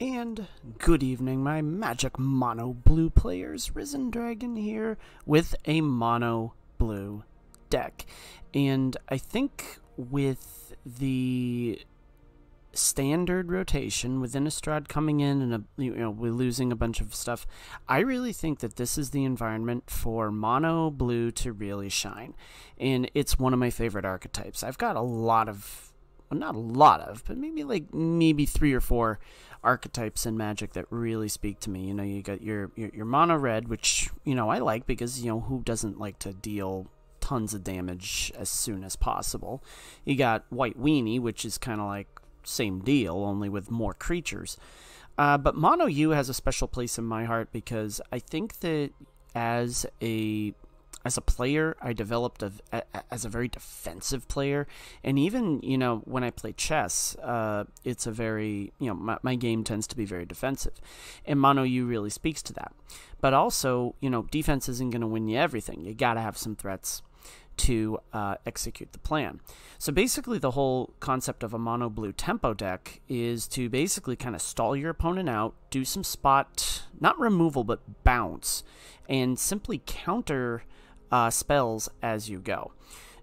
And good evening, my magic mono blue players. Risen Dragon here with a mono blue deck. And I think with the standard rotation with Innistrad coming in and we're losing a bunch of stuff, I really think that this is the environment for mono blue to really shine. And it's one of my favorite archetypes. I've got a lot of, well, not a lot of, but maybe 3 or 4 archetypes in Magic that really speak to me. You know, you got your mono red, which, you know, I like because, you know, who doesn't like to deal tons of damage as soon as possible. You got white weenie, which is kind of like same deal, only with more creatures. But mono U has a special place in my heart because I think that as a player, I developed as a very defensive player, and even, you know, when I play chess, it's a very, you know, my game tends to be very defensive, and Mono U really speaks to that. But also, you know, defense isn't going to win you everything. You got to have some threats to execute the plan. So basically the whole concept of a mono blue tempo deck is to basically kind of stall your opponent out, do some spot, not removal, but bounce, and simply counter spells as you go.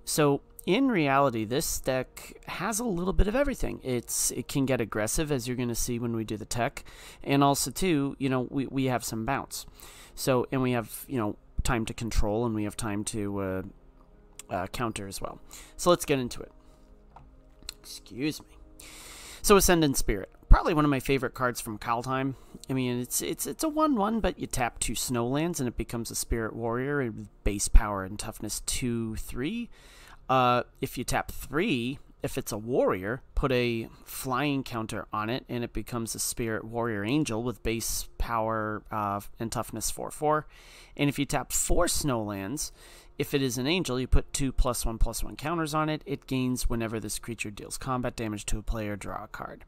So in reality, this deck has a little bit of everything. It can get aggressive, as you're going to see when we do the tech, and also too, you know, we have some bounce. So, and we have, you know, time to control, and we have time to counter as well. So let's get into it. Excuse me. So Ascendant Spirit, probably one of my favorite cards from Kaldheim. I mean, it's a 1/1, but you tap 2 snowlands and it becomes a Spirit Warrior with base power and toughness 2/3. If you tap 3, if it's a warrior, put a flying counter on it and it becomes a Spirit Warrior Angel with base power and toughness 4/4. And if you tap 4 snowlands, if it is an angel, you put 2 +1/+1 counters on it. It gains whenever this creature deals combat damage to a player, draw a card.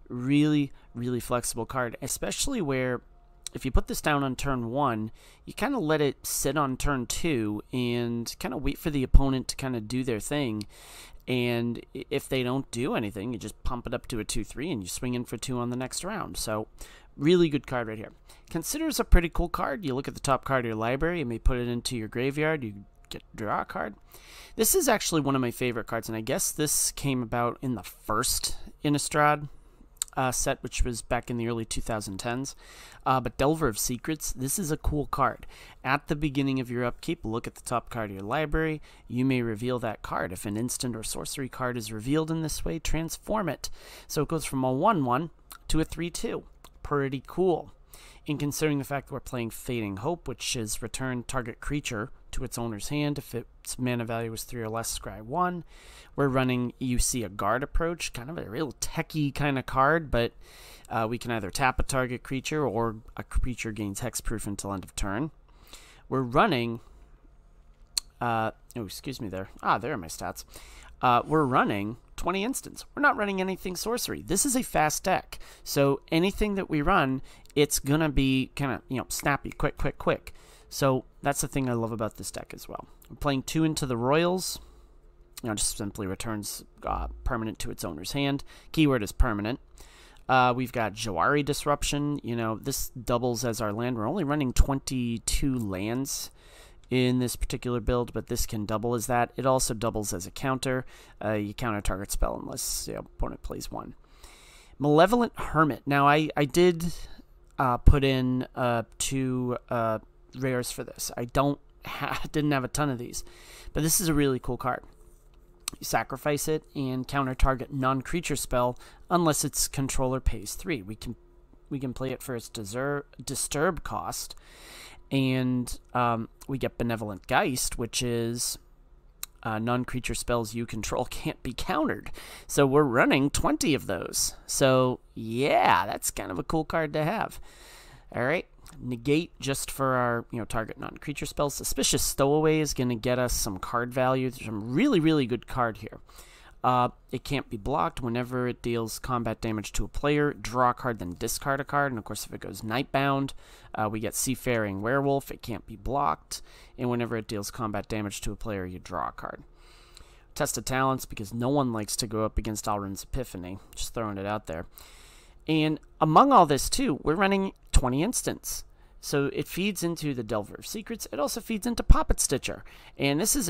Really, really flexible card, especially where if you put this down on turn 1, you kind of let it sit on turn 2 and kind of wait for the opponent to kind of do their thing. And if they don't do anything, you just pump it up to a 2/3 and you swing in for 2 on the next round. So really good card right here. Considers a pretty cool card. You look at the top card of your library, you may put it into your graveyard, you get draw a card. This is actually one of my favorite cards, and I guess this came about in the first Innistrad set, which was back in the early 2010s. But Delver of Secrets, this is a cool card. At the beginning of your upkeep, look at the top card of your library. You may reveal that card. If an instant or sorcery card is revealed in this way, transform it. So it goes from a 1/1 to a 3/2. Pretty cool. And considering the fact that we're playing Fading Hope, which is return target creature to its owner's hand if its mana value is 3 or less, scry 1. We're running, you see, a guard approach, kind of a real techie kind of card, but we can either tap a target creature or a creature gains hexproof until end of turn. We're running, oh, excuse me there. There are my stats. We're running 20 instants. We're not running anything sorcery. This is a fast deck. So anything that we run, it's going to be kind of, you know, snappy, quick. So that's the thing I love about this deck as well. We're playing 2 into the Royals. You know, just simply returns permanent to its owner's hand. Keyword is permanent. We've got Jawari Disruption. You know, this doubles as our land. We're only running 22 lands in this particular build, but this can double as that. It also doubles as a counter. You counter target spell unless the opponent plays 1. Malevolent Hermit. Now, I did put in 2 rares for this. I didn't have a ton of these, but this is a really cool card. You sacrifice it and counter target non-creature spell unless its controller pays 3. We can play it for its disturb cost. And we get Benevolent Geist, which is non-creature spells you control can't be countered. So we're running 20 of those. So yeah, that's kind of a cool card to have. All right, negate just for our, you know, target non-creature spells. Suspicious Stowaway is going to get us some card value. There's some really good card here. It can't be blocked. Whenever it deals combat damage to a player, draw a card, then discard a card. And of course, if it goes Nightbound, we get Seafaring Werewolf. It can't be blocked. And whenever it deals combat damage to a player, you draw a card. Test of Talents, because no one likes to go up against Alrund's Epiphany. Just throwing it out there. And among all this, too, we're running 20 instants. So it feeds into the Delver of Secrets. It also feeds into Poppet Stitcher. And this is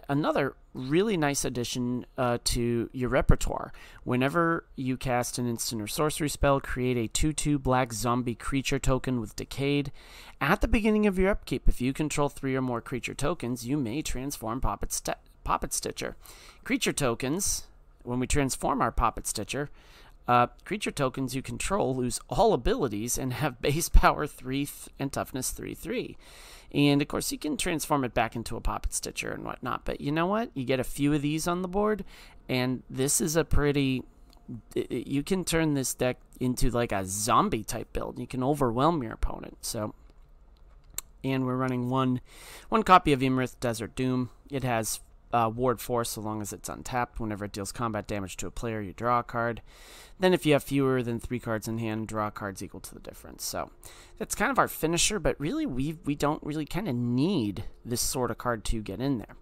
another really nice addition to your repertoire. Whenever you cast an instant or sorcery spell, create a 2/2 black zombie creature token with Decayed. At the beginning of your upkeep, if you control 3 or more creature tokens, you may transform Poppet Stitcher. Creature tokens, when we transform our Poppet Stitcher, creature tokens you control lose all abilities and have base power 3 and toughness 3/3. And of course, you can transform it back into a Poppet Stitcher and whatnot. But you know what? You get a few of these on the board, and this is a pretty. You can turn this deck into like a zombie type build. You can overwhelm your opponent. So, and we're running one copy of Immrith Desert Doom. It has Ward 4 so long as it's untapped. Whenever it deals combat damage to a player, you draw a card. Then if you have fewer than 3 cards in hand, draw cards equal to the difference. So that's kind of our finisher, but really we don't really kind of need this sort of card to get in there.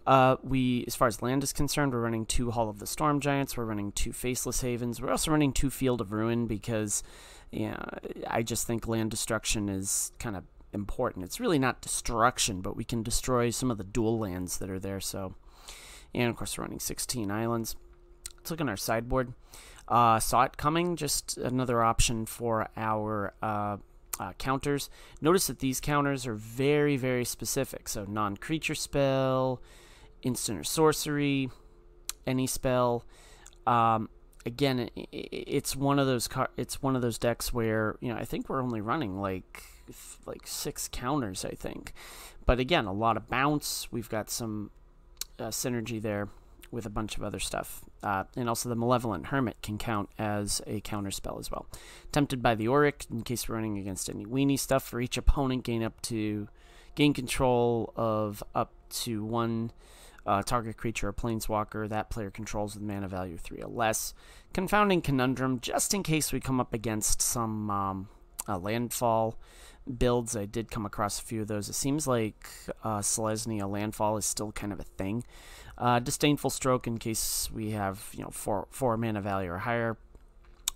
As far as land is concerned, we're running 2 Hall of the Storm Giants. We're running 2 Faceless Havens. We're also running 2 Field of Ruin because I just think land destruction is kind of important. It's really not destruction, but we can destroy some of the dual lands that are there. So, and of course we're running 16 islands. Let's look on our sideboard. Saw it coming, just another option for our counters. Notice that these counters are very, very specific. So non-creature spell, instant or sorcery, any spell. Again, it's one of those decks where I think we're only running like 6 counters, I think. But again, a lot of bounce. We've got some synergy there with a bunch of other stuff. And also the Malevolent Hermit can count as a counter spell as well. Tempted by the Auric, in case we're running against any weenie stuff. For each opponent, gain control of up to 1 target creature or planeswalker that player controls with mana value 3 or less. Confounding Conundrum, just in case we come up against some landfall builds. I did come across a few of those. It seems like Selesnya landfall is still kind of a thing. Disdainful Stroke, in case we have 4 mana value or higher.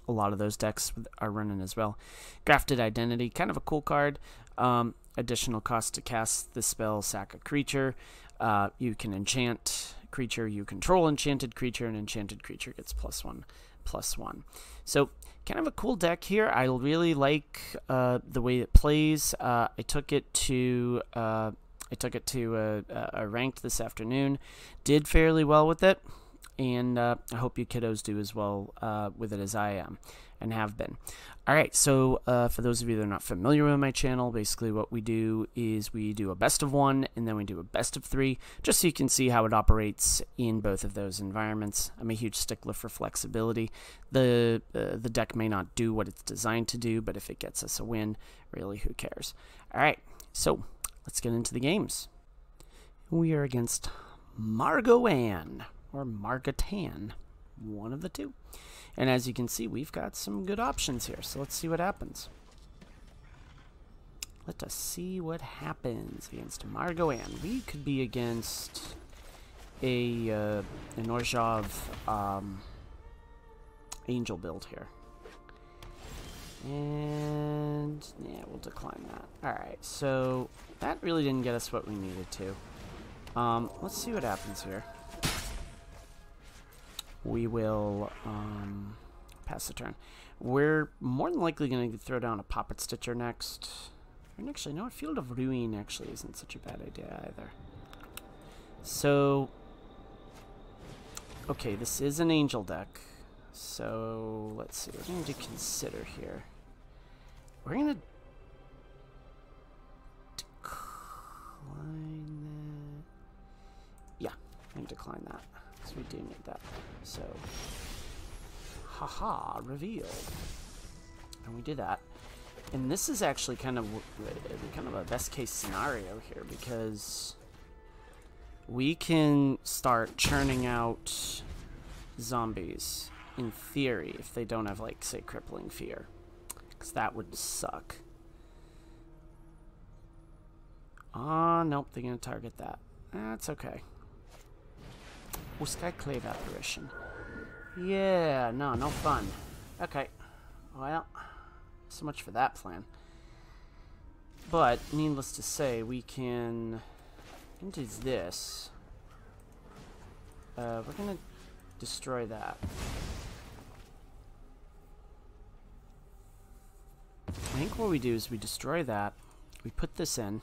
A lot of those decks are running as well. Grafted Identity, kind of a cool card. Additional cost to cast this spell, sack a creature. You can enchant creature you control, enchanted creature, and enchanted creature gets +1/+1. So kind of a cool deck here. I really like the way it plays. I took it to a ranked this afternoon. Did fairly well with it, and I hope you kiddos do as well with it as I am and have been. Alright, so for those of you that are not familiar with my channel, basically what we do is we do a best of 1 and then we do a best of 3, just so you can see how it operates in both of those environments. I'm a huge stickler for flexibility. The deck may not do what it's designed to do, but if it gets us a win, really, who cares? Alright, so let's get into the games. We are against Margoan, or Margotan, one of the two. And as you can see, we've got some good options here. So let's see what happens. Let us see what happens against Margoan. We could be against an Orzhov Angel build here. And yeah, we'll decline that. Alright, so that really didn't get us what we needed to. Let's see what happens here. We will pass the turn. We're more than likely going to throw down a Poppet Stitcher next. And actually, no, Field of Ruin actually isn't such a bad idea either. So, okay, this is an Angel deck. So, let's see. We're going to consider here. We're going to decline that. Yeah, I'm going to decline that. So we do need that. So, haha, reveal. And we do that. And this is actually kind of a best case scenario here, because we can start churning out zombies in theory if they don't have, like, say, Crippling Fear, because that would suck. Nope, they're gonna target that. That's okay. Skyclave Apparition. Yeah, no fun. Okay. Well, so much for that plan. But, needless to say, we can do this. We're gonna destroy that. I think what we do is we destroy that. We put this in.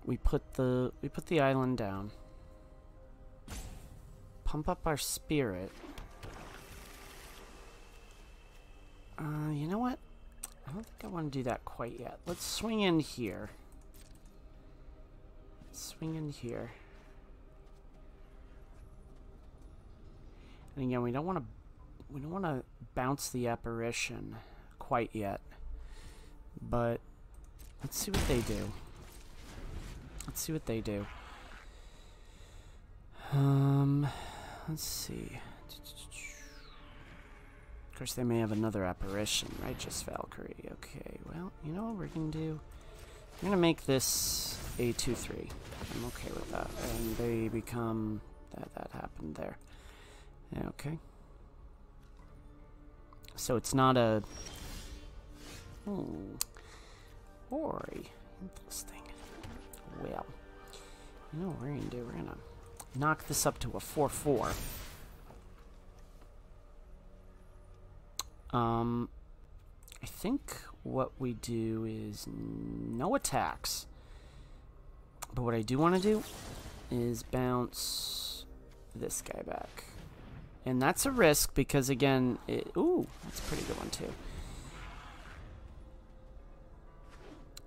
We put the island down. Pump up our spirit. You know what? I don't think I want to do that quite yet. Let's swing in here. Swing in here. And again, we don't want to bounce the apparition quite yet. But let's see what they do. Let's see what they do. Let's see. Of course, they may have another apparition, right? Just Valkyrie. Okay, well, you know what we're going to do? I'm going to make this a 2-3. I'm okay with that. And they become... That happened there. Okay. So it's not a... Ori. Interesting. Well, you know what we're going to do? We're going to knock this up to a 4-4. I think what we do is no attacks. But what I do want to do is bounce this guy back. And that's a risk because, again, ooh, that's a pretty good one, too.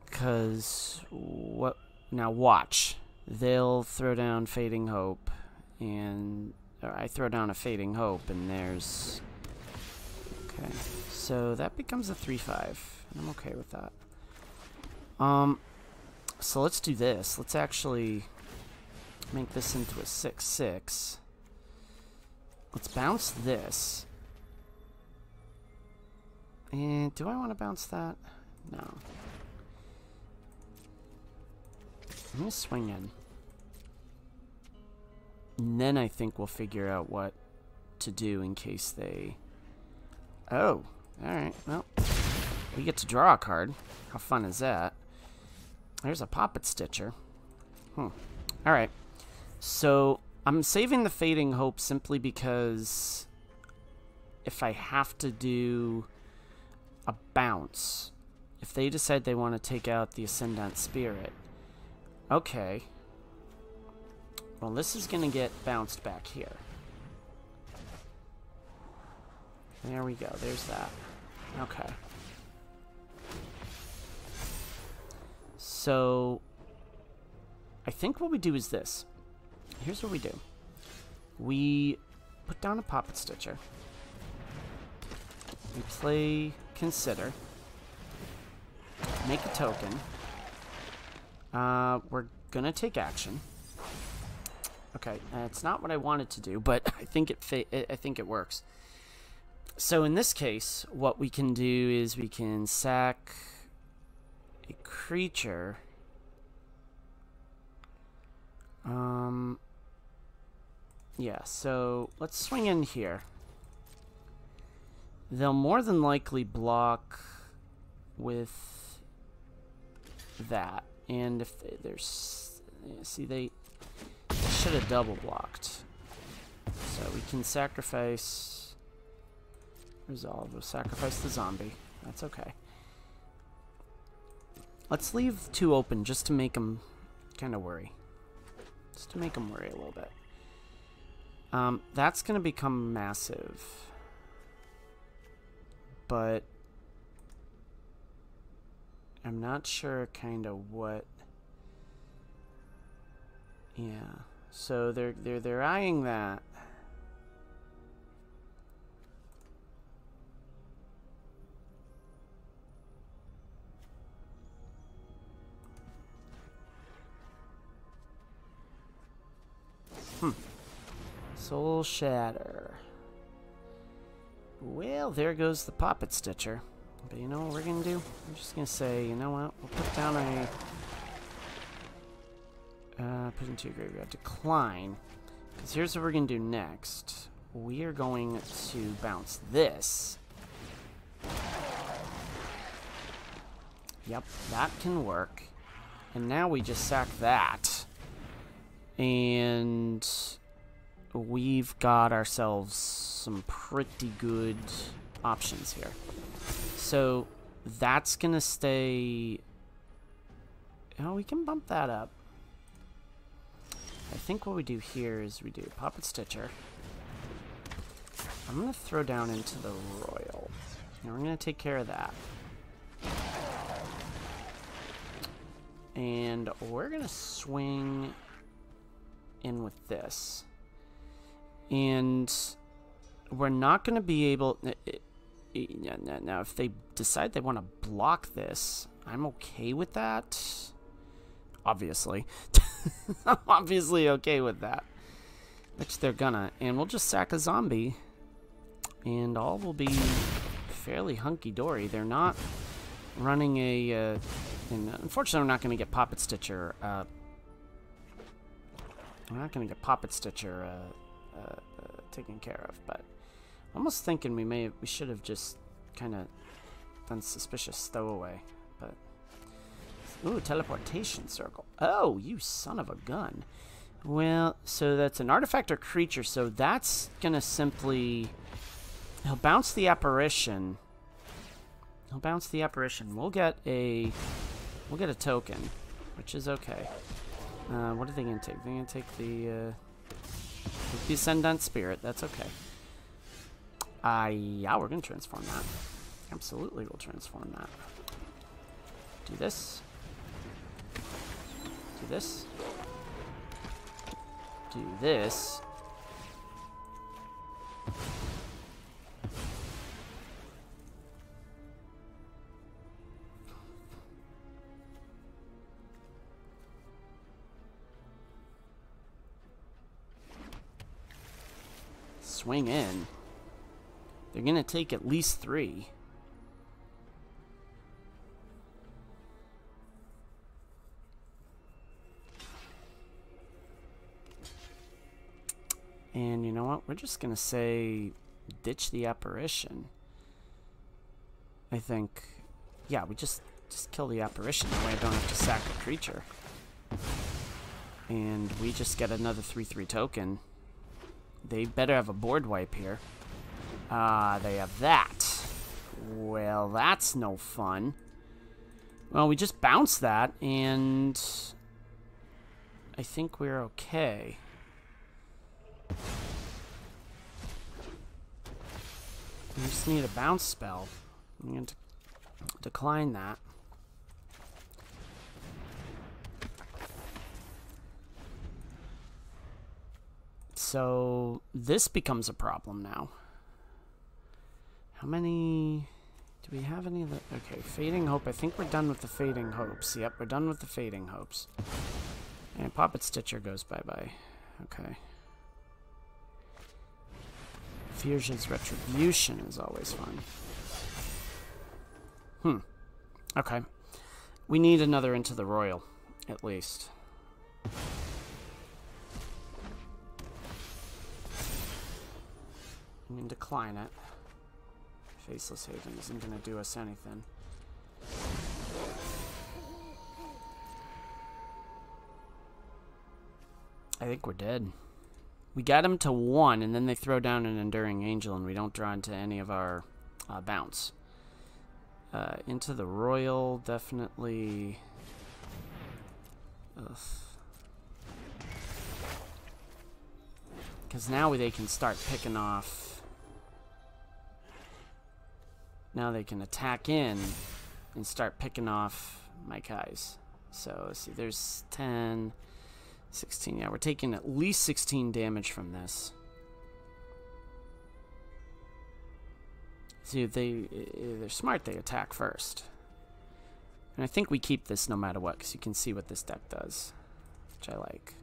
Because, what... Now, watch. They'll throw down Fading Hope, and... Or I throw down a Fading Hope, and there's... Okay, so that becomes a 3-5, and I'm okay with that. So let's do this. Let's actually make this into a 6-6. Let's bounce this. And do I want to bounce that? No. I'm going to swing in. And then I think we'll figure out what to do in case they... Oh, alright. Well, we get to draw a card. How fun is that? There's a Poppet Stitcher. Alright. So, I'm saving the Fading Hope simply because if I have to do a bounce, if they decide they want to take out the Ascendant Spirit, okay. Well, this is going to get bounced back here. There we go. There's that. Okay. So, I think what we do is this. Here's what we do. We put down a Poppet Stitcher. We play Consider. Make a token. We're gonna take action. Okay, it's not what I wanted to do, but I think it works. So in this case, what we can do is we can sack a creature. Yeah, so let's swing in here. They'll more than likely block with that. And if there's... See, they should have double blocked. So we can sacrifice... Resolve. We'll sacrifice the zombie. That's okay. Let's leave 2 open just to make them kind of worry. Just to make them worry a little bit. That's going to become massive. But I'm not sure kind of what... Yeah. So they're eyeing that. Soul Shatter. Well, there goes the Poppet Stitcher. But you know what we're going to do? I'm just going to say, you know what? We'll put down a... Put into your graveyard. Decline. Because here's what we're going to do next. We are going to bounce this. Yep, that can work. And now we just sack that. And we've got ourselves some pretty good options here. So that's going to stay... Oh, we can bump that up. I think what we do here is we do Puppet Stitcher. I'm going to throw down into the Royal. And we're going to take care of that. And we're going to swing in with this. And we're not going to be able... Now, if they decide they want to block this, I'm okay with that. Obviously. I'm obviously okay with that. Which they're gonna. And we'll just sack a zombie. And all will be fairly hunky-dory. They're not running a... and unfortunately, we're not going to get Puppet Stitcher. We're not going to get Puppet Stitcher taken care of. But I'm almost thinking we should have just kind of done Suspicious Stowaway. But... Ooh, Teleportation Circle. Oh, you son of a gun. Well, so that's an artifact or creature, so that's gonna simply... He'll bounce the Apparition. He'll bounce the Apparition. We'll get a token, which is okay. What are they gonna take? They're gonna take the Ascendant Spirit. That's okay. Yeah, we're gonna transform that. Absolutely, we'll transform that. Do this. Do this. Do this. Swing in. They're gonna take at least 3. And you know what? We're just gonna say ditch the Apparition. I think. Yeah, we just kill the Apparition. That way I don't have to sack a creature. And we just get another 3/3 token. They better have a board wipe here. They have that. Well, that's no fun. Well, we just bounce that, and I think we're okay. We just need a bounce spell. I'm going to decline that. So this becomes a problem now. How many... Do we have any of the... Okay, Fading Hope. I think we're done with the Fading Hopes. Yep, we're done with the Fading Hopes. And Puppet Stitcher goes bye-bye. Okay. Fusion's Retribution is always fun. Okay. We need another Into the Royal, at least. I'm going to decline it. Faceless Haven isn't going to do us anything. I think we're dead. We got him to 1, and then they throw down an Enduring Angel, and we don't draw into any of our bounce. Into the Royal, definitely... Because now they can start picking off... Now they can attack in and start picking off my guys. So, let's see, there's 10... 16, yeah, we're taking at least 16 damage from this. See, they're smart, they attack first. And I think we keep this no matter what, because you can see what this deck does, which I like.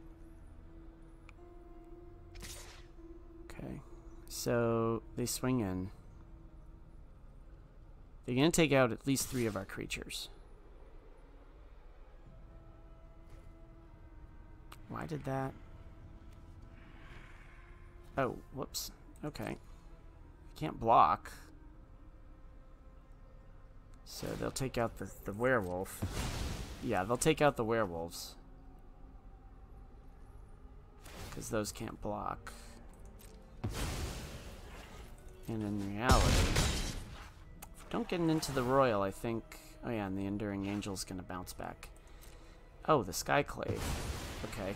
Okay, so they swing in. They're going to take out at least 3 of our creatures. Why did that? Oh, whoops. Okay. Can't block. So they'll take out the werewolf. Yeah, they'll take out the werewolves. Because those can't block. And in reality, if we don't get into the royal, I think... Oh yeah, and the Enduring Angel's gonna bounce back. Oh, the Skyclave. Okay.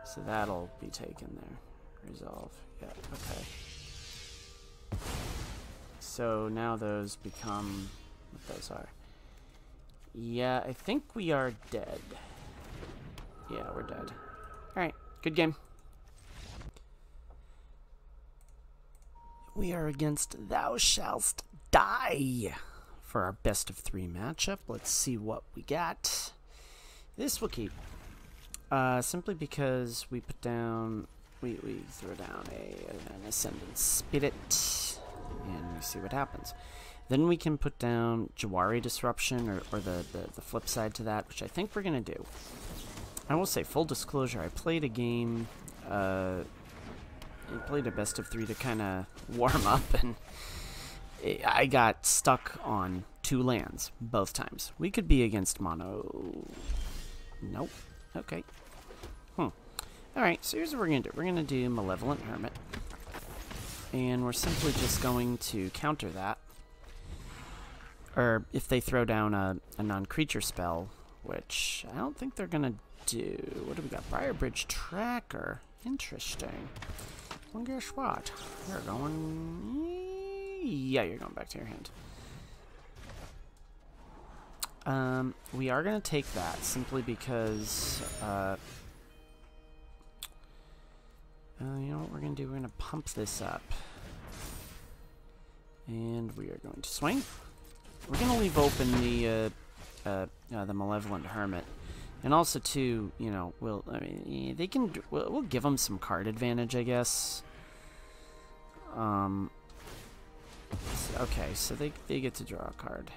So that'll be taken there. Resolve. Yeah, okay. So now those become what those are. Yeah, I think we are dead. Yeah, we're dead. Alright, good game. We are against Thou Shalt Die for our best of 3 matchup. Let's see what we got. This will keep. Simply because we put down, we throw down an Ascendant Spirit, and we see what happens. Then we can put down Jawari Disruption, or the flip side to that, which I think we're going to do. I will say, full disclosure, I played a game, I played a best of 3 to kind of warm up, and I got stuck on 2 lands, both times. We could be against mono... Nope. Okay. Alright, so here's what we're going to do. We're going to do Malevolent Hermit. And we're simply just going to counter that. Or if they throw down a non-creature spell, which I don't think they're going to do. What do we got? Briarbridge Tracker. Interesting. Well, guess what? You're going... Yeah, you're going back to your hand. We are going to take that simply because... you know what we're going to do? We're going to pump this up. And we are going to swing. We're going to leave open the Malevolent Hermit. And also, too, you know, we'll give them some card advantage, I guess. Okay, so they get to draw a card.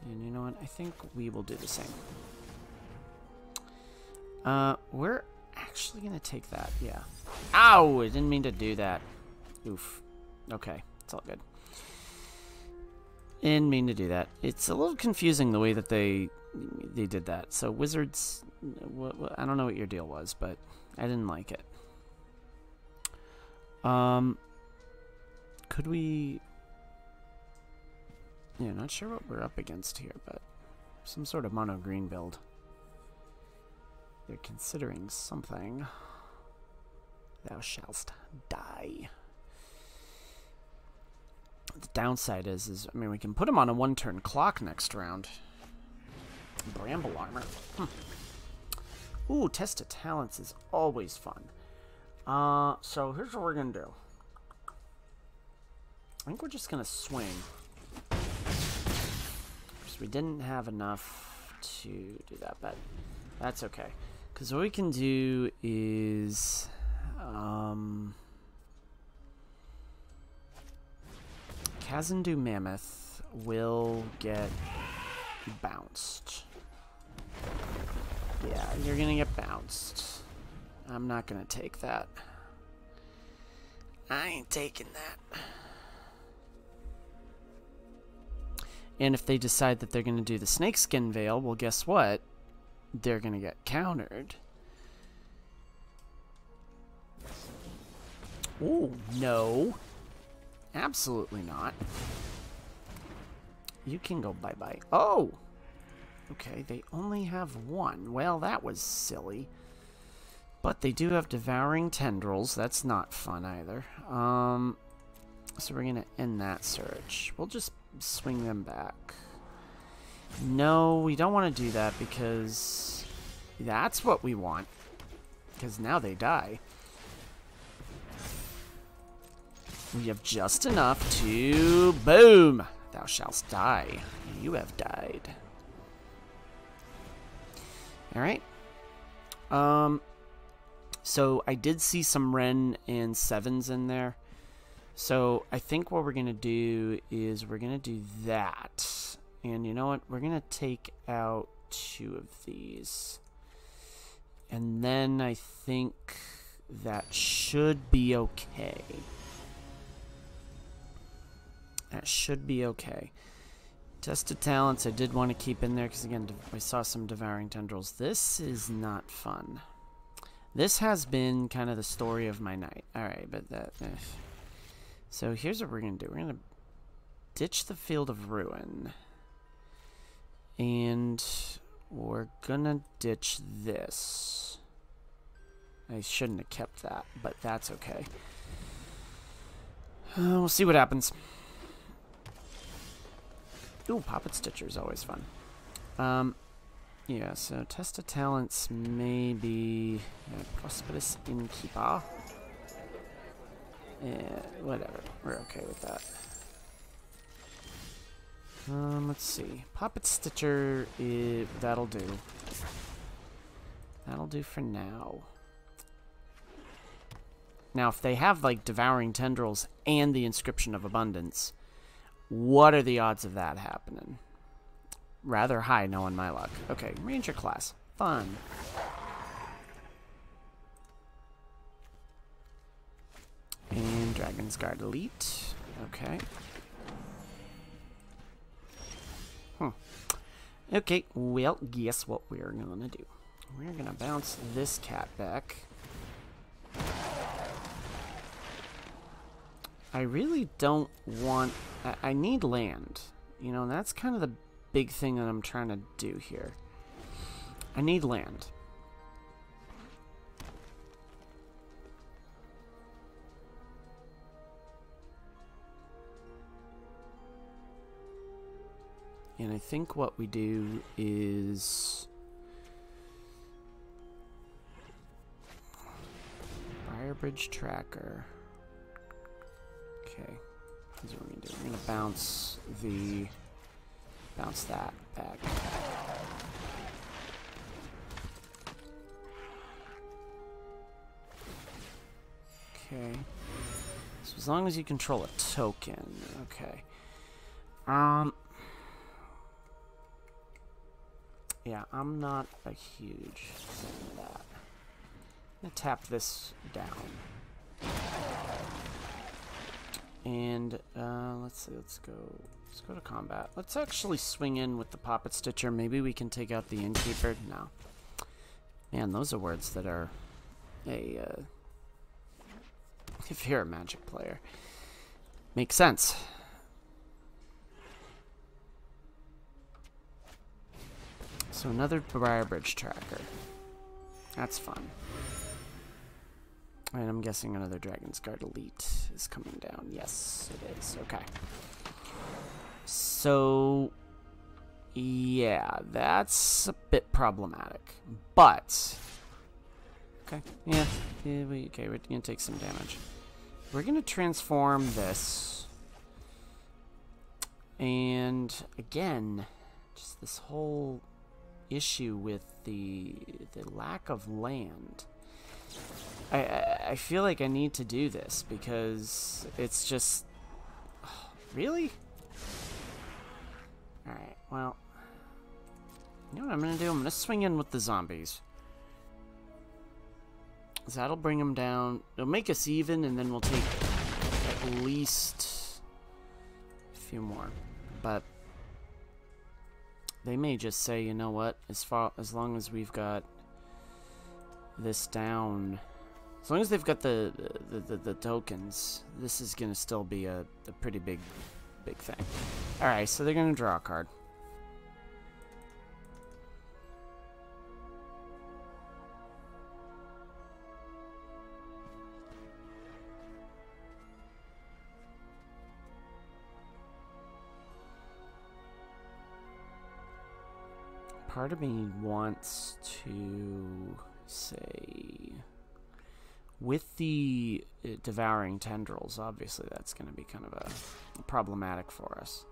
And you know what? I think we will do the same. We're actually going to take that, yeah. Ow! I didn't mean to do that. Oof. Okay, it's all good. Didn't mean to do that. It's a little confusing the way that they did that. So Wizards, I don't know what your deal was, but I didn't like it. Could we... Yeah, not sure what we're up against here, but some sort of mono green build. They're considering something. Thou shalt die. The downside is I mean, we can put him on a 1-turn clock next round. Bramble Armor. Ooh, Test of Talents is always fun. So here's what we're gonna do. I think we're just gonna swing. Because we didn't have enough to do that, but that's okay. Because what we can do is... Kazandu Mammoth will get bounced. Yeah, you're gonna get bounced. I'm not gonna take that. I ain't taking that. And if they decide that they're gonna do the Snakeskin Veil, well, guess what? They're gonna get countered. Oh, no. Absolutely not. You can go bye-bye. Oh! Okay, they only have 1. Well, that was silly. But they do have Devouring Tendrils. That's not fun either. So we're gonna end that search. We'll just swing them back. No, we don't want to do that because that's what we want. Because now they die. We have just enough to... Boom! Thou shalt die. You have died. Alright. So I did see some Ren and 7s in there. So I think what we're going to do is we're going to do that. And you know what? We're going to take out 2 of these. And then I think that should be okay. That should be okay. Tested talents I did want to keep in there because, again, I saw some devouring tendrils. This is not fun. This has been kind of the story of my night. Alright, but that... So here's what we're going to do. We're going to ditch the Field of Ruin. And we're going to ditch this. I shouldn't have kept that, but that's okay. We'll see what happens. Ooh, Poppet Stitcher is always fun. Yeah, so test of talents maybe Prosperous Innkeeper. Yeah, whatever. We're okay with that. Let's see. Poppet Stitcher, that'll do. That'll do for now. Now, if they have, like, Devouring Tendrils and the Inscription of Abundance, what are the odds of that happening? Rather high, knowing my luck. Okay, Ranger class. Fun. And Dragon's Guard Elite. Okay. Okay, well, guess what we're gonna do? We're gonna bounce this cat back. I really don't want... I need land. You know, that's kind of the big thing that I'm trying to do here. I need land. And I think what we do is... Briarbridge Tracker. Okay. Here's what we're going to do. We're going to bounce that back. Okay. So as long as you control a token. Okay. Yeah, I'm not a huge fan of that. I'm going to tap this down. And, let's see, let's go to combat. Let's actually swing in with the Poppet Stitcher. Maybe we can take out the Innkeeper. No. Man, those are words that are if you're a Magic player. Makes sense. So another Briarbridge Tracker. That's fun. And I'm guessing another Dragon's Guard Elite is coming down. Yes, it is. Okay. So, yeah, that's a bit problematic. But, okay, yeah, we're going to take some damage. We're going to transform this. And, again, just this whole issue with the lack of land. I feel like I need to do this because it's just... really? Alright, well... you know what I'm going to do? I'm going to swing in with the zombies. So that'll bring them down. It'll make us even, and then we'll take at least a few more. But they may just say, you know what? As long as we've got this down... as long as they've got the tokens, this is going to still be a pretty big thing. Alright, so they're going to draw a card. Part of me wants to say... with the devouring tendrils, obviously that's going to be kind of a problematic for us.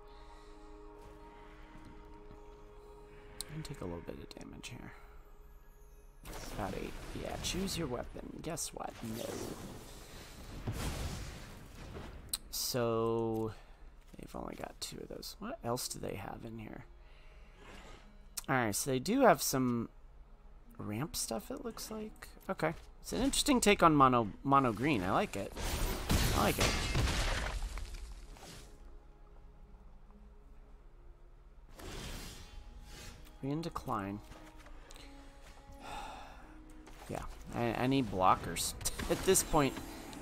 I'm going to take a little bit of damage here. About 8. Yeah, choose your weapon. Guess what? No. So, they've only got 2 of those. What else do they have in here? Alright, so they do have some ramp stuff, it looks like. Okay. It's an interesting take on mono green. I like it. I like it. We're in decline. Yeah, I need blockers. At this point,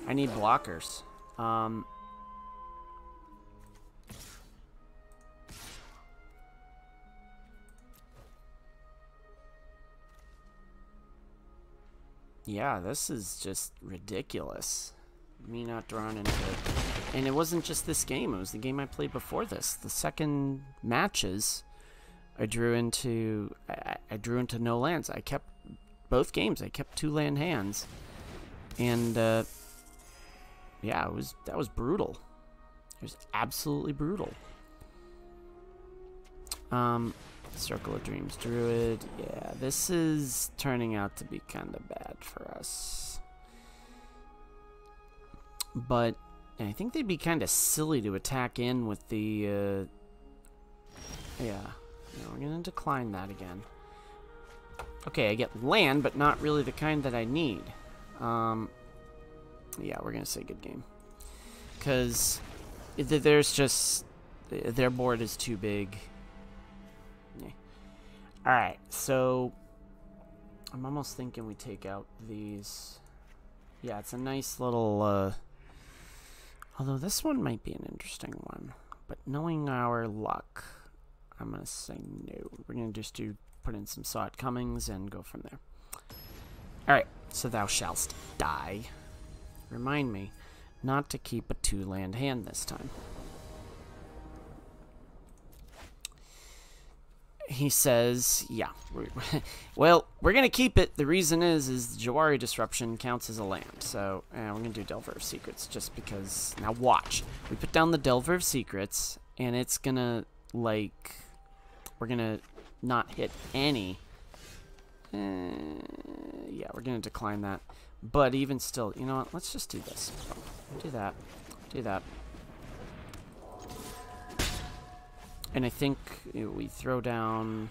I need blockers. Yeah, this is just ridiculous. Me not drawing into it. And it wasn't just this game, it was the game I played before this. The second matches, I drew into no lands. I kept both games. I kept 2 land hands. And yeah, that was brutal. It was absolutely brutal. Circle of Dreams Druid. Yeah, this is turning out to be kind of bad for us. But I think they'd be kind of silly to attack in with the... yeah. No, we're going to decline that again. Okay, I get land, but not really the kind that I need. Yeah, we're going to say good game. Because there's just... their board is too big. Yeah. Alright, so... I'm almost thinking we take out these... Yeah, it's a nice little... although this one might be an interesting one. But knowing our luck... I'm going to say no. We're going to just put in some Saw It Comings and go from there. Alright, so thou shalt die. Remind me not to keep a 2-land hand this time. He says, yeah. Well, we're going to keep it. The reason is Jawari Disruption counts as a land. So we're going to do Delver of Secrets just because... Now watch. We put down the Delver of Secrets and it's going to, like... We're going to not hit any. Yeah, we're going to decline that. But even still, you know what? Let's just do this. Do that. Do that. And I think we throw down...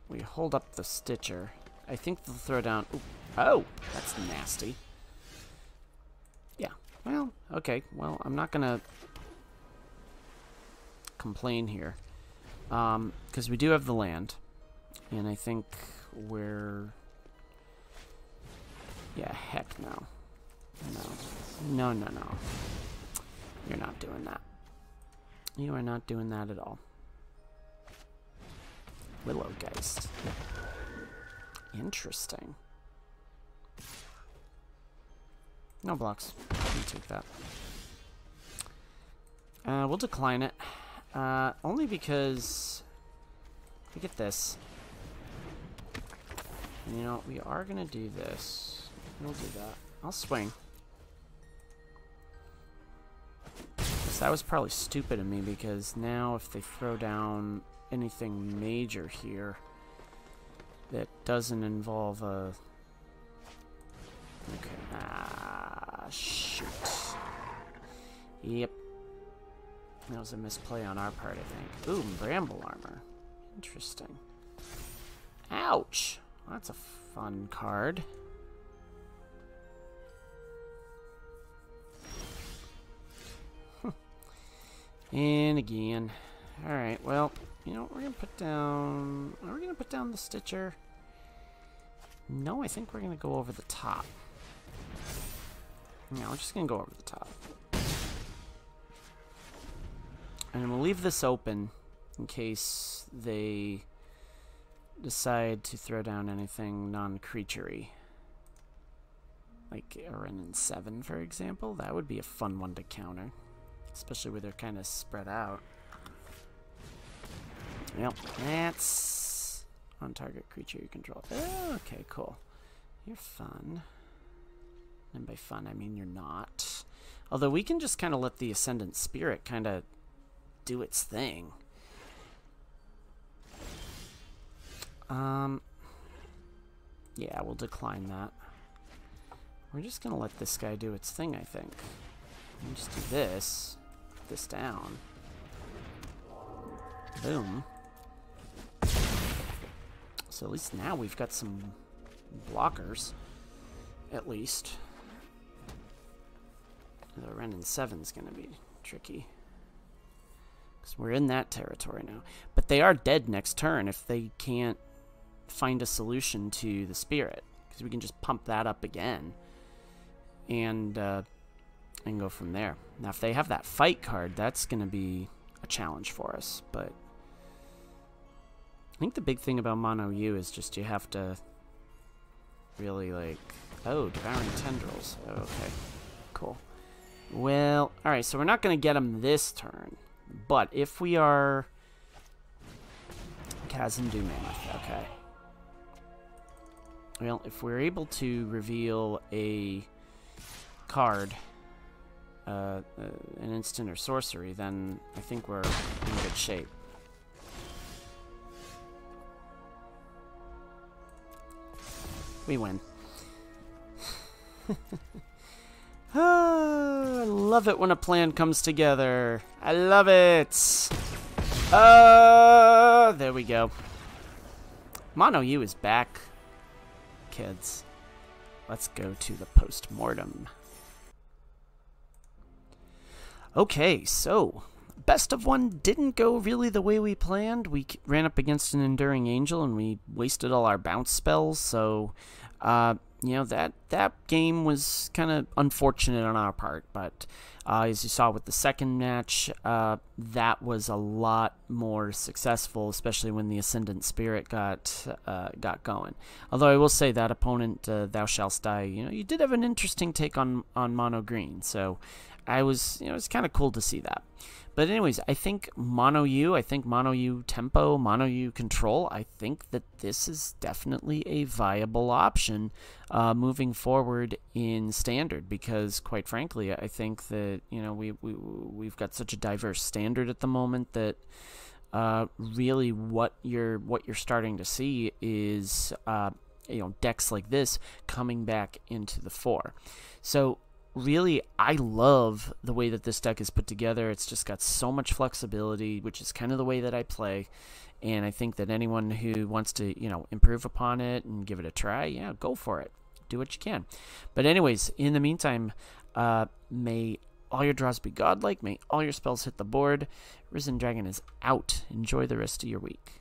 We hold up the Stitcher. I think they'll throw down... Ooh, oh! That's nasty. Yeah. Well, okay. Well, I'm not going to complain here. Because we do have the land. And I think we're... Yeah, heck no. No. No. You're not doing that. You are not doing that at all. Willowgeist. Interesting. No blocks. You take that. We'll decline it. Only because we get this. And you know, we are gonna do this. We'll do that. I'll swing. That was probably stupid of me because now if they throw down anything major here that doesn't involve a... Okay. Ah, shoot. Yep. That was a misplay on our part, I think. Ooh, Bramble Armor. Interesting. Ouch! That's a fun card. And again. Alright, well, you know what we're gonna put down? Are we gonna put down the Stitcher? No, I think we're gonna go over the top. Yeah, we're just gonna go over the top. And we'll leave this open in case they decide to throw down anything non-creaturey. Like a Renin 7, for example. That would be a fun one to counter. Especially where they're kind of spread out. Yep, that's on target creature you control. Oh, okay, cool. You're fun. And by fun, I mean you're not. Although we can just kind of let the Ascendant Spirit kind of do its thing. Yeah, we'll decline that. We're just going to let this guy do its thing, I think. And just do this. Put this down. Boom. So at least now we've got some blockers. At least. The Ren and 7's going to be tricky. Because we're in that territory now. But they are dead next turn if they can't find a solution to the Spirit. Because we can just pump that up again. And go from there. Now if they have that fight card, that's going to be a challenge for us. But I think the big thing about Mono U is just you have to really like... Oh, Devouring Tendrils. Oh, okay. Cool. Well, alright, so we're not going to get them this turn. But if we are... Kazan Mammoth, okay. Well, if we're able to reveal a card, an instant or sorcery, then I think we're in good shape. We win. I love it when a plan comes together. I love it. There we go. Mono U is back, kids. Let's go to the post-mortem. Okay, so best of one didn't go really the way we planned. We ran up against an Enduring Angel and we wasted all our bounce spells, so you know, that game was kind of unfortunate on our part, but as you saw with the second match, that was a lot more successful, especially when the Ascendant Spirit got going. Although I will say that opponent, Thou Shalt Die, you know, you did have an interesting take on Mono Green, so I was, you know, it's kind of cool to see that. But anyways, I think Mono U Tempo, Mono U Control, I think that this is definitely a viable option moving forward in Standard, because quite frankly, I think that, you know, we've got such a diverse Standard at the moment that really what you're starting to see is you know, decks like this coming back into the fore. So really, I love the way that this deck is put together. It's just got so much flexibility, which is kind of the way that I play. And I think that anyone who wants to, you know, improve upon it and give it a try, yeah, go for it. Do what you can. But anyways, in the meantime, may all your draws be godlike. May all your spells hit the board. Risen Dragon is out. Enjoy the rest of your week.